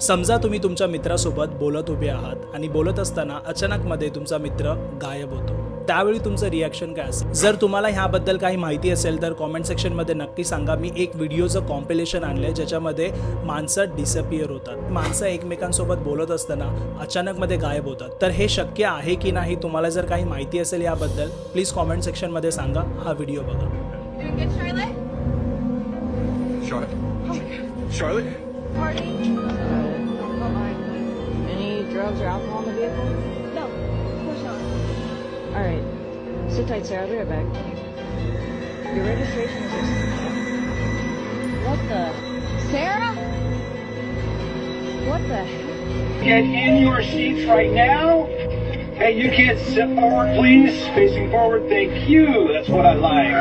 समजा तुम्ही तुमच्या मित्रासोबत बोलत उभे आहात आणि बोलत असताना अचानक मध्ये तुमचा मित्र गायब होतो, त्यावेळी तुमचं रिॲक्शन काय असेल? जर तुम्हाला ह्याबद्दल काही माहिती असेल तर कॉमेंट सेक्शनमध्ये नक्की सांगा. मी एक व्हिडिओचं कॉम्पिलेशन आणलंय ज्याच्यामध्ये माणसं डिसअपियर होतात, माणसं एकमेकांसोबत बोलत असताना अचानक मध्ये गायब होतात. तर हे शक्य आहे की नाही? तुम्हाला जर काही माहिती असेल याबद्दल प्लीज कॉमेंट सेक्शनमध्ये सांगा. हा व्हिडिओ बघा. Doing good, Charlotte? Charlotte? Charlotte? Party? Any drugs or alcohol in the vehicle? No, of course not. All right. Sit tight, sir. I'll be right back. Your registration is just... What the? Sarah? What the heck? Get in your seats right now. Hey, you kids, step forward, please. Facing forward, thank you. That's what I like.